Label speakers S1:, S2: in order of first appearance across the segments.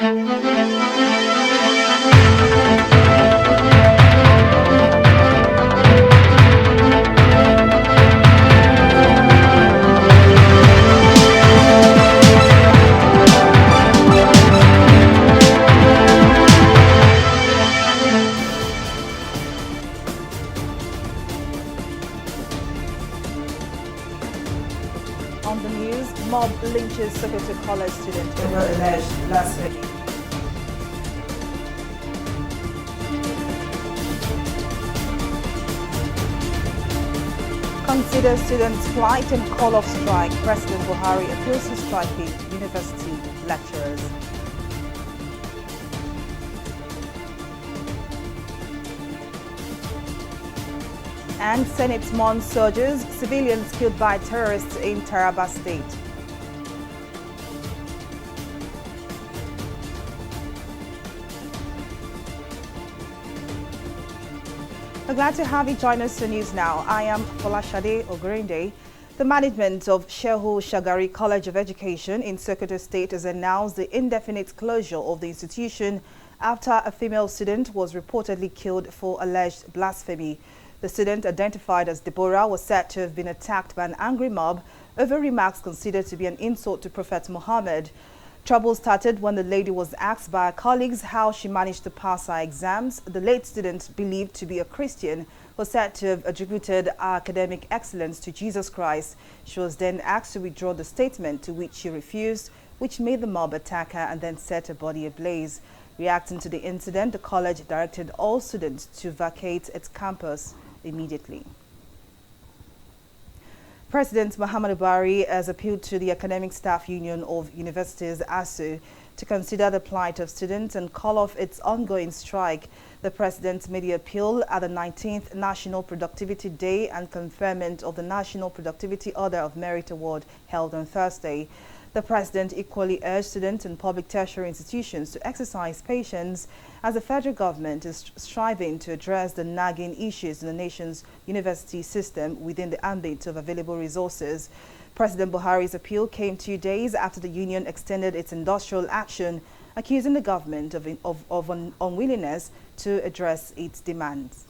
S1: On the news, mob lynches Secretary College student over alleged blasphemy. Consider students' flight and call off strike. President Buhari appeals to striking university lecturers. And Senate's month surges, civilians killed by terrorists in Taraba state. We're glad to have you join us for News Now. I am Folashade Ogrende. The management of Shehu Shagari College of Education in Sokoto State has announced the indefinite closure of the institution after a female student was reportedly killed for alleged blasphemy. The student, identified as Deborah, was said to have been attacked by an angry mob over remarks considered to be an insult to Prophet Muhammad. Trouble started when the lady was asked by her colleagues how she managed to pass her exams. The late student, believed to be a Christian, was said to have attributed her academic excellence to Jesus Christ. She was then asked to withdraw the statement, to which she refused, which made the mob attack her and then set her body ablaze. Reacting to the incident, the college directed all students to vacate its campus immediately. President Muhammadu Buhari has appealed to the Academic Staff Union of Universities, ASU, to consider the plight of students and call off its ongoing strike. The president made the appeal at the 19th National Productivity Day and conferment of the National Productivity Order of Merit Award held on Thursday. The president equally urged students and public tertiary institutions to exercise patience as the federal government is striving to address the nagging issues in the nation's university system within the ambit of available resources. President Buhari's appeal came 2 days after the union extended its industrial action, accusing the government of an unwillingness to address its demands.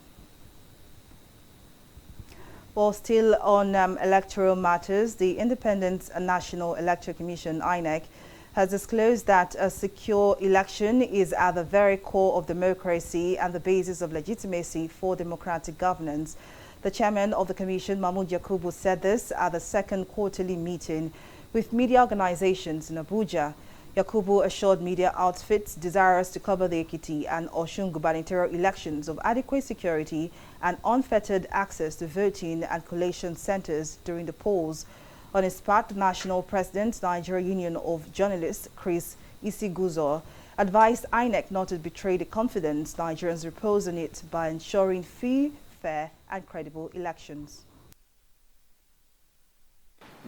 S1: While still on electoral matters, the Independent National Electoral Commission, INEC, has disclosed that a secure election is at the very core of democracy and the basis of legitimacy for democratic governance. The chairman of the commission, Mahmoud Yakubu, said this at the second quarterly meeting with media organizations in Abuja. Yakubu assured media outfits desirous to cover the Ekiti and Osun gubernatorial elections of adequate security and unfettered access to voting and collation centers during the polls. On his part, the national president, Nigeria Union of Journalists, Chris Isiguzo, advised INEC not to betray the confidence Nigerians repose in it by ensuring free, fair and credible elections.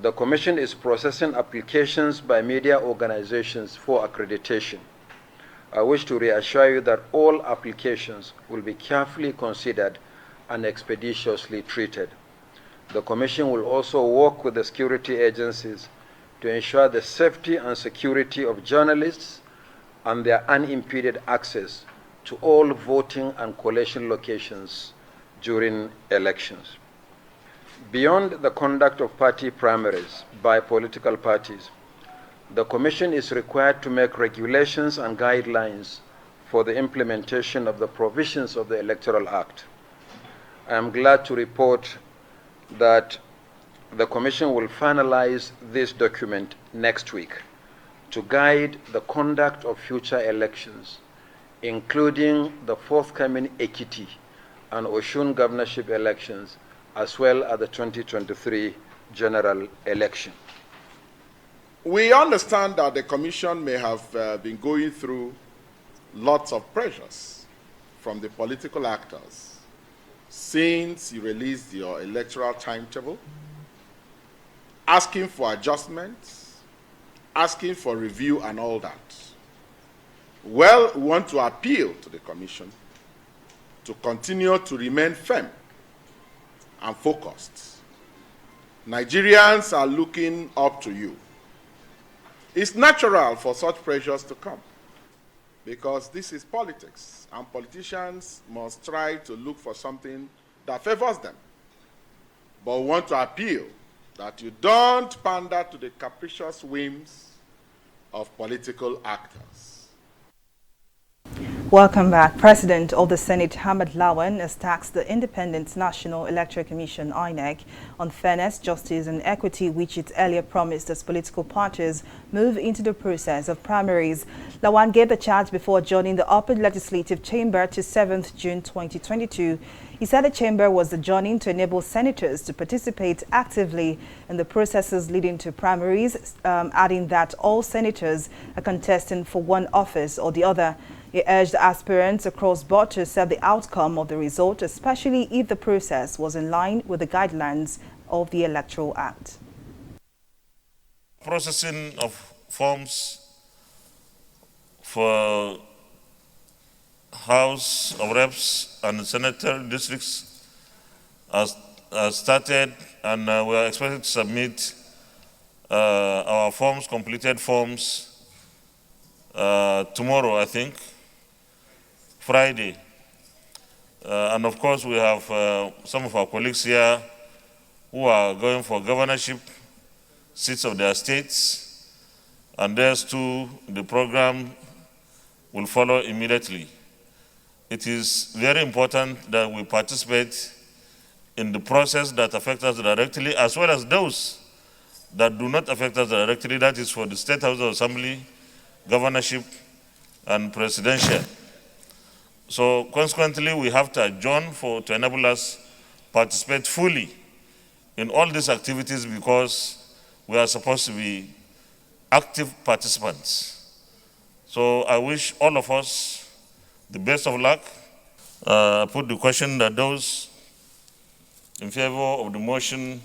S2: The Commission is processing applications by media organizations for accreditation. I wish to reassure you that all applications will be carefully considered and expeditiously treated. The Commission will also work with the security agencies to ensure the safety and security of journalists and their unimpeded access to all voting and collation locations during elections. Beyond the conduct of party primaries by political parties, the Commission is required to make regulations and guidelines for the implementation of the provisions of the Electoral Act. I am glad to report that the Commission will finalize this document next week to guide the conduct of future elections, including the forthcoming Ekiti and Osun governorship elections, as well as the 2023 general election.
S3: We understand that the Commission may have been going through lots of pressures from the political actors since you released your electoral timetable, asking for adjustments, asking for review and all that. Well, we want to appeal to the Commission to continue to remain firm and focused. Nigerians are looking up to you. It's natural for such pressures to come. because this is politics, and politicians must try to look for something that favors them. But we want to appeal that you don't pander to the capricious whims of political actors.
S1: Welcome back. President of the Senate, Hamad Lawan, has taxed the Independent National Electoral Commission, INEC, on fairness, justice and equity, which it earlier promised as political parties move into the process of primaries. Lawan gave the charge before adjourning the Upper Legislative Chamber to 7th June 2022. He said the chamber was adjourning to enable senators to participate actively in the processes leading to primaries, adding that all senators are contesting for one office or the other. He urged aspirants across board to accept the outcome of the result, especially if the process was in line with the guidelines of the Electoral Act.
S4: Processing of forms for House of Reps and senatorial districts has started, and we are expected to submit our forms, completed forms, tomorrow, I think, Friday. And of course, we have some of our colleagues here who are going for governorship seats of their states, and theirs too, the program will follow immediately. It is very important that we participate in the process that affects us directly, as well as those that do not affect us directly, that is for the State House of Assembly, governorship, and presidential. So consequently, we have to adjourn to enable us participate fully in all these activities, because we are supposed to be active participants. So I wish all of us the best of luck. I put the question that those in favor of the motion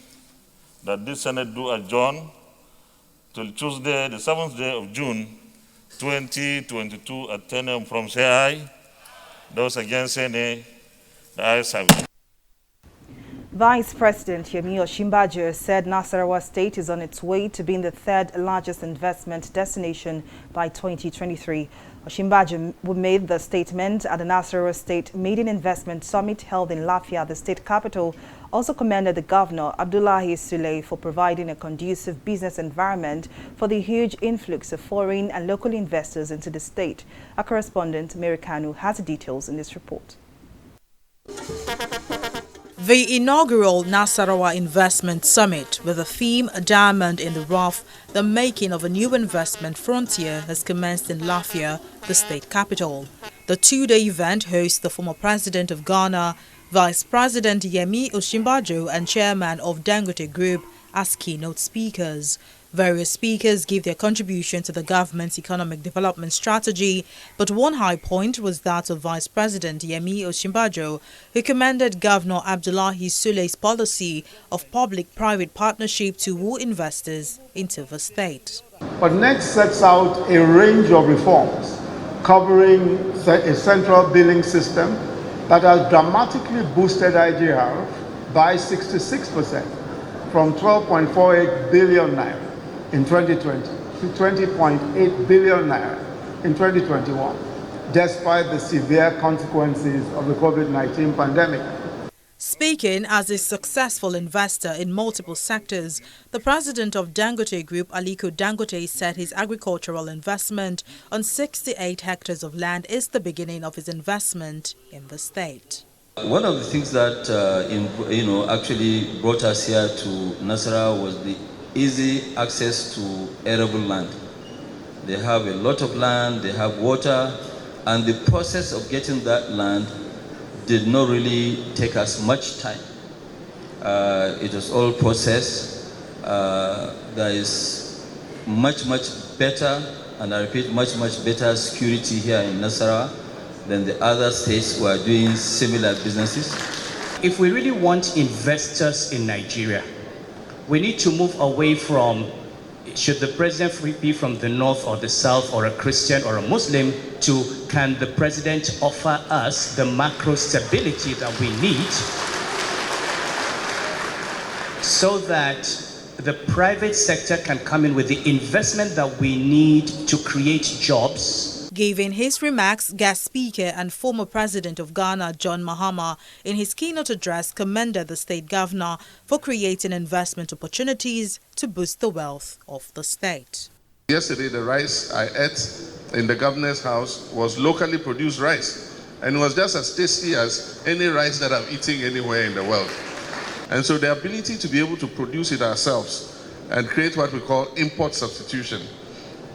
S4: that this Senate do adjourn till Tuesday, the 7th day of June, 2022 at 10 a.m. from say aye. Those against say nay. The ayes have it.
S1: Vice President Yemi Osinbajo said Nasarawa State is on its way to being the third largest investment destination by 2023. Osinbajo, who made the statement at the Nasarawa State Maiden Investment Summit held in Lafia, the state capital, also commended the governor, Abdullahi Sule, for providing a conducive business environment for the huge influx of foreign and local investors into the state. Our correspondent, Mary Kanu, has the details in this report.
S5: The inaugural Nasarawa Investment Summit, with the theme "A Diamond in the Rough, the Making of a New Investment Frontier," has commenced in Lafia, the state capital. The two-day event hosts the former president of Ghana, Vice President Yemi Osinbajo, and chairman of Dangote Group as keynote speakers. Various speakers gave their contribution to the government's economic development strategy, but one high point was that of Vice President Yemi Osinbajo, who commended Governor Abdullahi Sule's policy of public-private partnership to woo investors into the state.
S6: But next sets out a range of reforms covering a central billing system that has dramatically boosted IGR by 66%, from 12.48 billion naira in 2020 to 20.8 billion naira in 2021, despite the severe consequences of the COVID-19 pandemic.
S5: Speaking as a successful investor in multiple sectors, the president of Dangote Group, Aliko Dangote, said his agricultural investment on 68 hectares of land is the beginning of his investment in the state.
S7: One of the things that actually brought us here to Nasarawa was the easy access to arable land. They have a lot of land, they have water, and the process of getting that land did not really take us much time. It was all processed. There is much better, and I repeat, much better security here in Nasarawa than the other states who are doing similar businesses.
S8: If we really want investors in Nigeria, we need to move away from, should the president be from the north or the south or a Christian or a Muslim, to can the president offer us the macro stability that we need so that the private sector can come in with the investment that we need to create jobs.
S5: Giving his remarks, guest speaker and former president of Ghana, John Mahama, in his keynote address commended the state governor for creating investment opportunities to boost the wealth of the state.
S9: Yesterday, the rice I ate in the governor's house was locally produced rice, and it was just as tasty as any rice that I've eaten anywhere in the world. And so the ability to be able to produce it ourselves and create what we call import substitution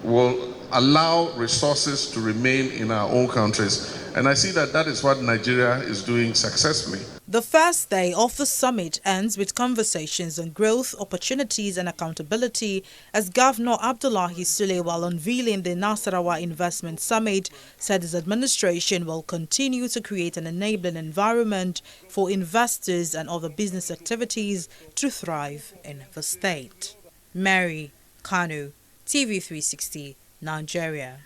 S9: will allow resources to remain in our own countries. And I see that that is what Nigeria is doing successfully.
S5: The first day of the summit ends with conversations on growth, opportunities and accountability as Governor Abdullahi Sule, while unveiling the Nasarawa Investment Summit, said his administration will continue to create an enabling environment for investors and other business activities to thrive in the state. Mary Kanu, TV360, Nigeria.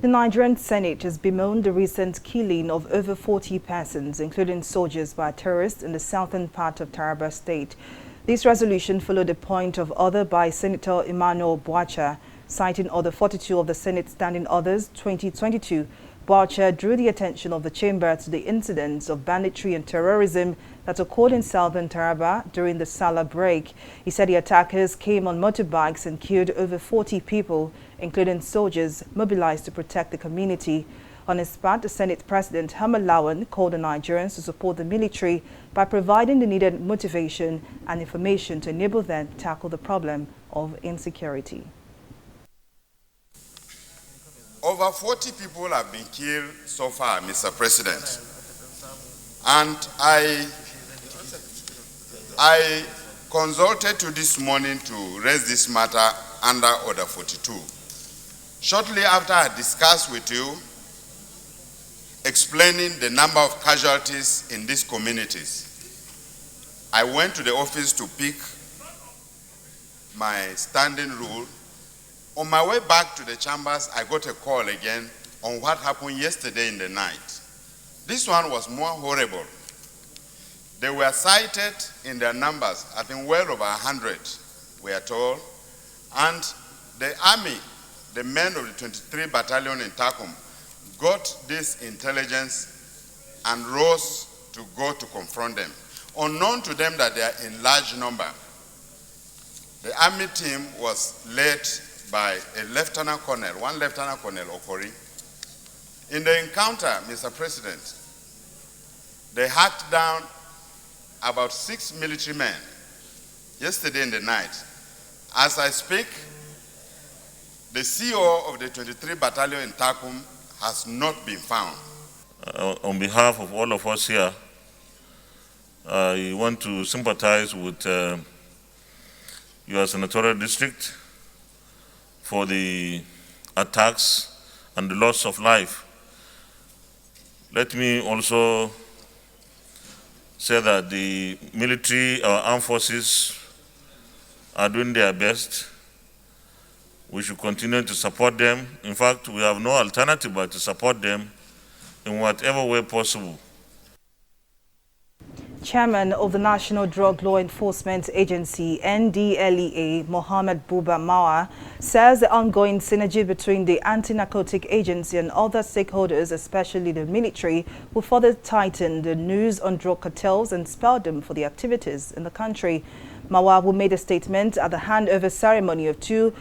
S1: The Nigerian Senate has bemoaned the recent killing of over 40 persons, including soldiers, by terrorists in the southern part of Taraba State. This resolution followed a point of order by Senator Emmanuel Bwacha, citing Order 42 of the Senate Standing Orders 2022. Bwacha drew the attention of the chamber to the incidents of banditry and terrorism that occurred in southern Taraba during the Salah break. He said the attackers came on motorbikes and killed over 40 people, including soldiers mobilized to protect the community. On his part, the Senate President Hamad Lawan called on Nigerians to support the military by providing the needed motivation and information to enable them to tackle the problem of insecurity.
S10: Over 40 people have been killed so far, Mr. President. And I consulted you this morning to raise this matter under Order 42. Shortly after I discussed with you, explaining the number of casualties in these communities, I went to the office to pick my standing rule. On my way back to the chambers, I got a call again on what happened yesterday in the night. This one was more horrible. They were cited in their numbers, I think well over 100, we are told. And the army, the men of the 23 Battalion in Takum, got this intelligence and rose to go to confront them. Unknown to them that they are in large number, the army team was led by a Lieutenant Colonel, one Lieutenant Colonel Okori. In the encounter, Mr. President, they hacked down about 6 military men yesterday in the night. As I speak, the CO of the 23 Battalion in Takum has not been found.
S4: On behalf of all of us here, I want to sympathize with your senatorial district for the attacks and the loss of life. Let me also say that the military, our armed forces, are doing their best. We should continue to support them. In fact, we have no alternative but to support them in whatever way possible.
S1: Chairman of the National Drug Law Enforcement Agency, NDLEA, Mohammed Buba Mawa, says the ongoing synergy between the anti-narcotic agency and other stakeholders, especially the military, will further tighten the noose on drug cartels and spur them for the activities in the country. Mawa, who made a statement at the handover ceremony of 2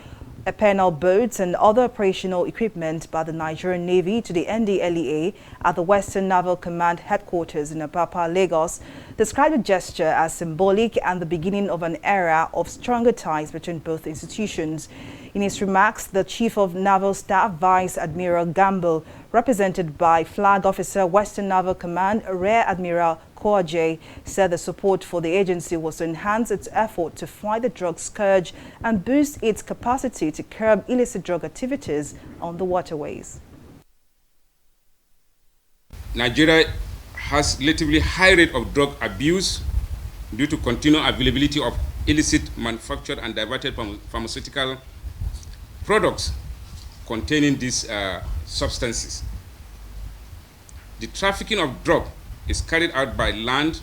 S1: panel boats and other operational equipment by the Nigerian Navy to the NDLEA at the Western Naval Command headquarters in Apapa, Lagos, described the gesture as symbolic and the beginning of an era of stronger ties between both institutions. In his remarks, the Chief of Naval Staff, Vice Admiral Gamble, represented by Flag Officer, Western Naval Command, Rear Admiral Koaje, said the support for the agency was to enhance its effort to fight the drug scourge and boost its capacity to curb illicit drug activities on the waterways.
S11: Nigeria has relatively high rate of drug abuse due to continual availability of illicit manufactured and diverted pharmaceutical products containing these substances. The trafficking of drug is carried out by land,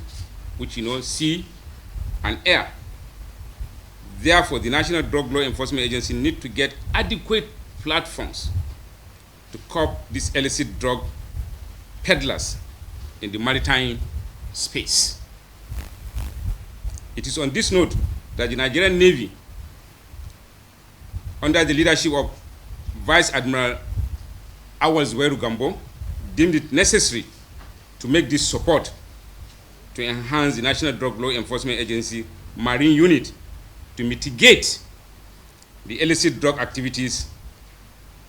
S11: which sea and air. Therefore, the National Drug Law Enforcement Agency need to get adequate platforms to curb these illicit drug peddlers in the maritime space. It is on this note that the Nigerian Navy, under the leadership of Vice Admiral Awal Zubairu Gambo, deemed it necessary to make this support to enhance the National Drug Law Enforcement Agency Marine Unit to mitigate the illicit drug activities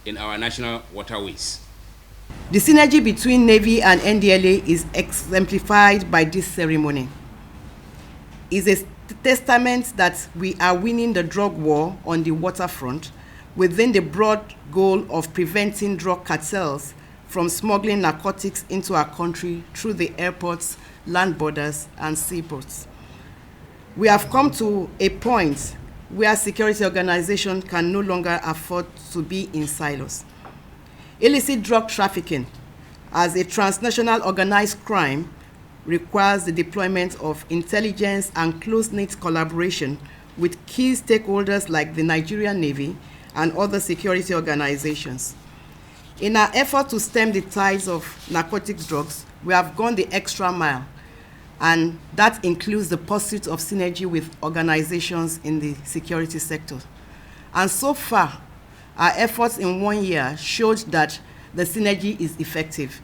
S11: in our national waterways.
S12: The synergy between Navy and NDLEA is exemplified by this ceremony. It's a testament that we are winning the drug war on the waterfront within the broad goal of preventing drug cartels from smuggling narcotics into our country through the airports, land borders, and seaports. We have come to a point where security organizations can no longer afford to be in silos. Illicit drug trafficking, as a transnational organized crime, requires the deployment of intelligence and close-knit collaboration with key stakeholders like the Nigerian Navy and other security organizations. In our effort to stem the tides of narcotic drugs, we have gone the extra mile, and that includes the pursuit of synergy with organizations in the security sector. And so far, our efforts in 1 year showed that the synergy is effective.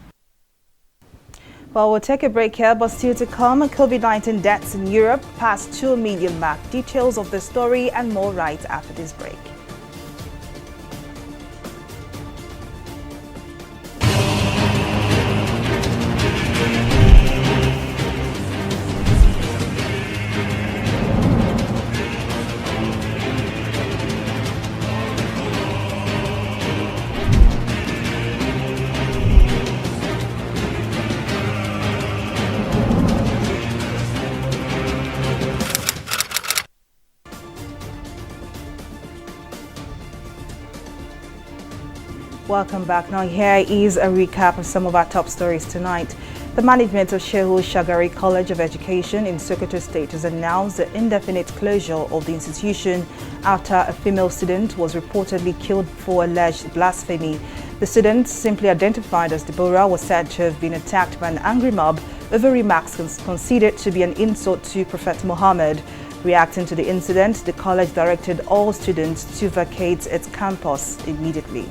S1: Well, we'll take a break here, but still to come, COVID-19 deaths in Europe past 2 million mark. Details of the story and more right after this break. Welcome back. Now here is a recap of some of our top stories tonight. The management of Shehu Shagari College of Education in Insecurity State has announced the indefinite closure of the institution after a female student was reportedly killed for alleged blasphemy. The student, simply identified as Deborah, was said to have been attacked by an angry mob over remarks considered to be an insult to Prophet Muhammad. Reacting to the incident, the college directed all students to vacate its campus immediately.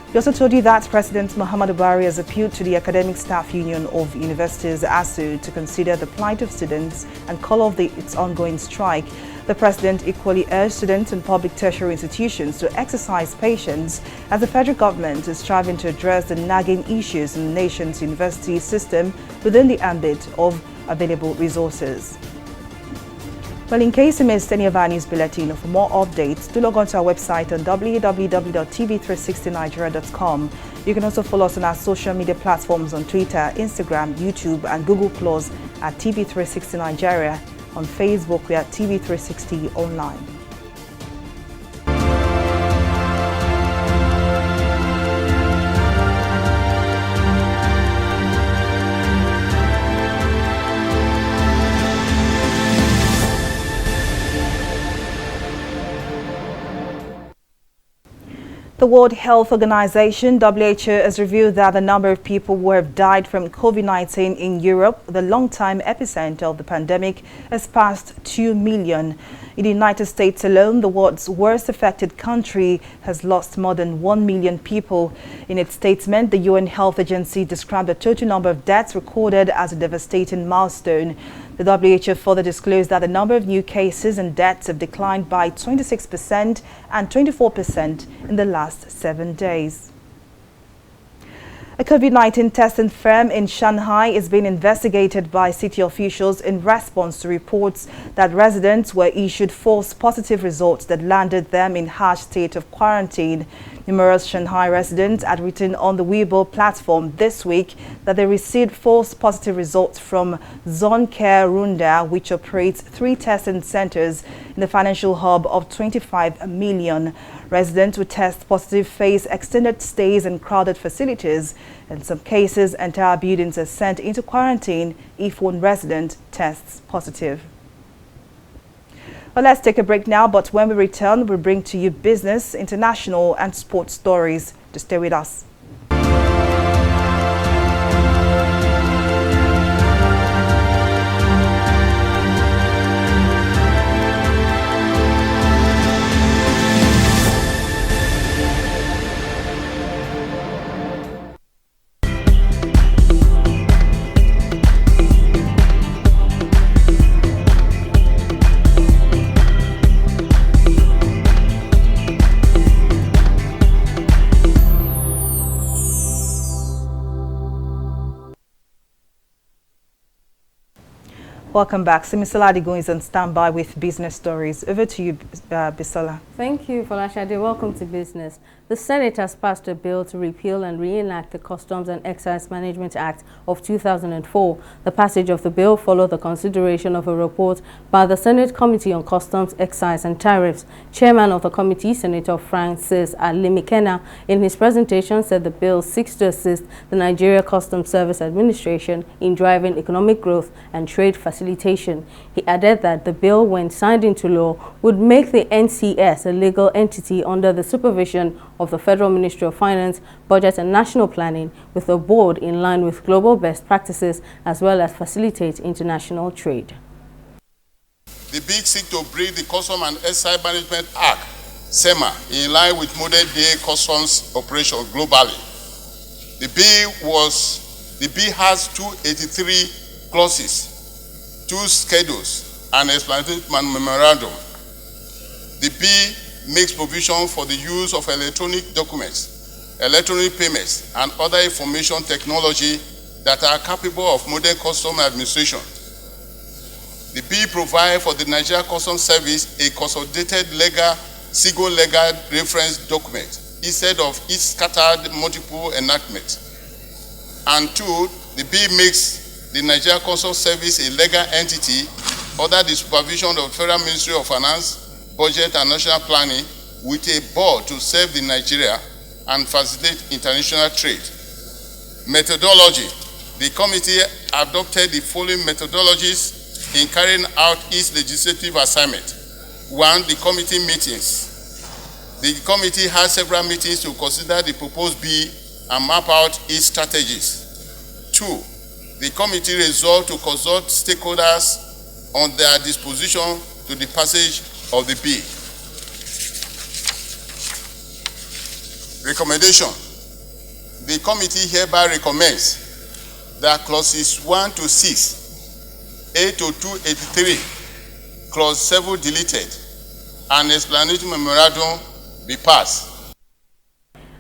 S1: We also told you that President Muhammadu Buhari has appealed to the Academic Staff Union of Universities, ASU, to consider the plight of students and call off its ongoing strike. The President equally urged students and public tertiary institutions to exercise patience as the federal government is striving to address the nagging issues in the nation's university system within the ambit of available resources. Well, in case you missed any of our news bulletin or for more updates, do log on to our website on www.tv360nigeria.com. You can also follow us on our social media platforms on Twitter, Instagram, YouTube, and Google Plus at TV360 Nigeria. On Facebook, we are TV360 Online. The World Health Organization, WHO, has revealed that the number of people who have died from COVID-19 in Europe, the long-time epicenter of the pandemic, has passed 2 million. In the United States alone, the world's worst affected country has lost more than 1 million people. In its statement, the UN Health Agency described the total number of deaths recorded as a devastating milestone. The WHO further disclosed that the number of new cases and deaths have declined by 26% and 24% in the last 7 days. A COVID-19 testing firm in Shanghai is being investigated by city officials in response to reports that residents were issued false positive results that landed them in harsh state of quarantine. Numerous Shanghai residents had written on the Weibo platform this week that they received false positive results from Zonecare Runda, which operates 3 testing centers in the financial hub of 25 million. Residents who test positive face extended stays in crowded facilities. In some cases, entire buildings are sent into quarantine if one resident tests positive. Well, let's take a break now, but when we return, we'll bring to you business, international and sports stories. To stay with us. Welcome back. Simisola Adigun is on standby with business stories. Over to you, Bisola.
S13: Thank you, Folashade. Welcome to business. The Senate has passed a bill to repeal and reenact the Customs and Excise Management Act of 2004. The passage of the bill followed the consideration of a report by the Senate Committee on Customs, Excise and Tariffs. Chairman of the committee, Senator Francis Alimikena, in his presentation said the bill seeks to assist the Nigeria Customs Service Administration in driving economic growth and trade facilitation. He added that the bill, when signed into law, would make the NCS a legal entity under the supervision of the Federal Ministry of Finance, Budget and National Planning, with a board in line with global best practices, as well as facilitate international trade.
S3: The bill seeks to bring the Customs and Excise Management Act, SEMA, in line with modern day customs operations globally. The bill has 283 clauses, 2 schedules, and explanatory memorandum. The bill makes provision for the use of electronic documents, electronic payments, and other information technology that are capable of modern customs administration. The bill provides for the Nigeria Customs Service a consolidated single legal reference document instead of each scattered multiple enactments. And 2, the bill makes the Nigeria Customs Service a legal entity under the supervision of the Federal Ministry of Finance, Budget and National Planning, with a board to serve the Nigeria and facilitate international trade. Methodology. The committee adopted the following methodologies in carrying out its legislative assignment. 1, the committee meetings. The committee has several meetings to consider the proposed bill and map out its strategies. 2, the committee resolved to consult stakeholders on their disposition to the passage of the bill. Recommendation. The committee hereby recommends that clauses 1 to 6, 8 to 283, clause 7 deleted, and explanatory memorandum be passed.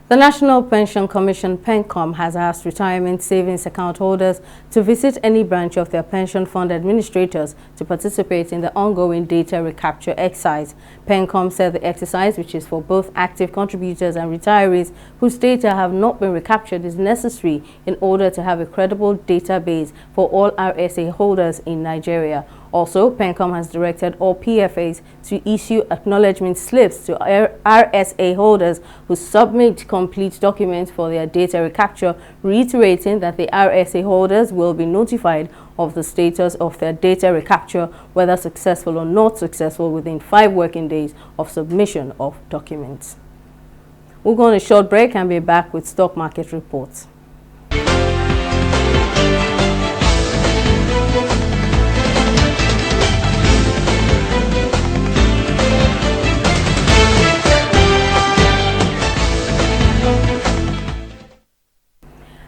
S13: The National Pension Commission, PENCOM, has asked retirement savings account holders to visit any branch of their pension fund administrators to participate in the ongoing data recapture exercise. PENCOM said the exercise, which is for both active contributors and retirees whose data have not been recaptured, is necessary in order to have a credible database for all RSA holders in Nigeria. Also, PENCOM has directed all PFAs to issue acknowledgement slips to RSA holders who submit complete documents for their data recapture, reiterating that the RSA holders will be notified of the status of their data recapture, whether successful or not successful, within 5 working days of submission of documents. We'll go on a short break and be back with stock market reports.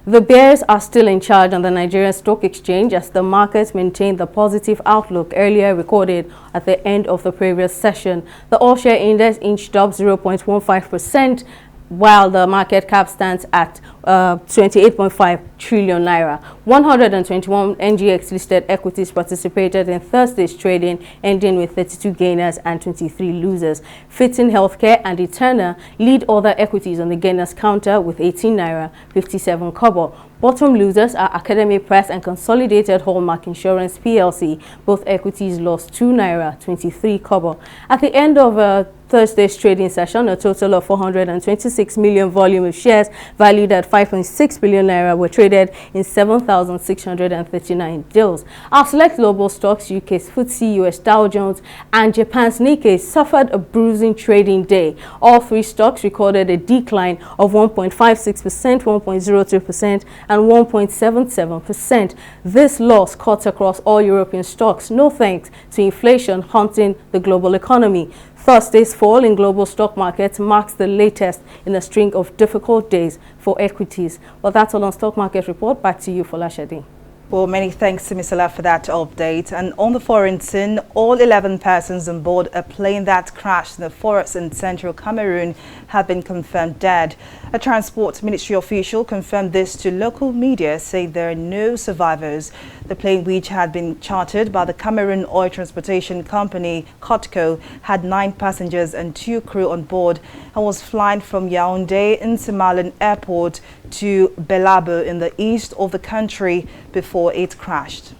S13: The bears are still in charge on the Nigerian Stock Exchange as the markets maintain the positive outlook earlier recorded at the end of the previous session. The all-share index inched up 0.15%, while the market cap stands at 28.5 trillion naira. 121 NGX listed equities participated in Thursday's trading, ending with 32 gainers and 23 losers. Fitting Healthcare and Eterna lead other equities on the gainers counter with 18 naira 57 kobo. Bottom losers are Academy Press and Consolidated Hallmark Insurance PLC. Both equities lost 2 naira 23 kobo. At the end of Thursday's trading session, a total of 426 million volume of shares valued at 5.6 billion naira were traded traded in 7,639 deals. Our select global stocks, UK's FTSE, US Dow Jones, and Japan's Nikkei suffered a bruising trading day. All three stocks recorded a decline of 1.56%, 1.02%, and 1.77%. This loss cut across all European stocks, no thanks to inflation haunting the global economy. Thursday's fall in global stock markets marks the latest in a string of difficult days for equities. Well, that's all on Stock Market Report. Back to you, Folashade.
S1: Well, many thanks to Ms. Ola for that update. And on the foreign scene, all 11 persons on board a plane that crashed in the forest in central Cameroon have been confirmed dead. A transport ministry official confirmed this to local media, saying there are no survivors. The plane, which had been chartered by the Cameroon Oil Transportation Company, COTCO, had 9 passengers and 2 crew on board and was flying from Yaoundé International Airport to Belabo in the east of the country before it crashed.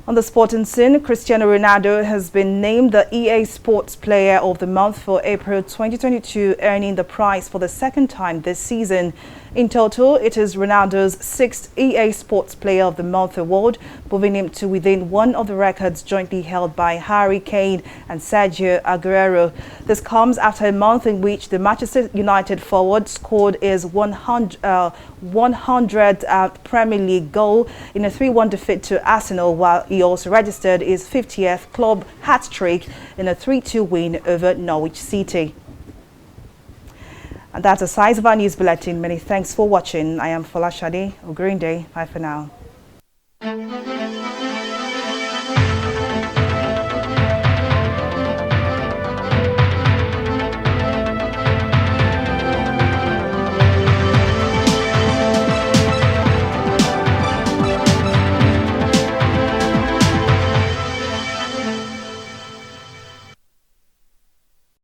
S1: On the sporting scene, Cristiano Ronaldo has been named the EA Sports Player of the Month for April 2022, earning the prize for the second time this season. In total, it is Ronaldo's 6th EA Sports Player of the Month award, moving him to within one of the records jointly held by Harry Kane and Sergio Aguero. This comes after a month in which the Manchester United forward scored his 100th Premier League goal in a 3-1 defeat to Arsenal, while he also registered his 50th club hat-trick in a 3-2 win over Norwich City. And that's the size of our news bulletin. Many thanks for watching. I am Folashade Ogrinde. Bye for now.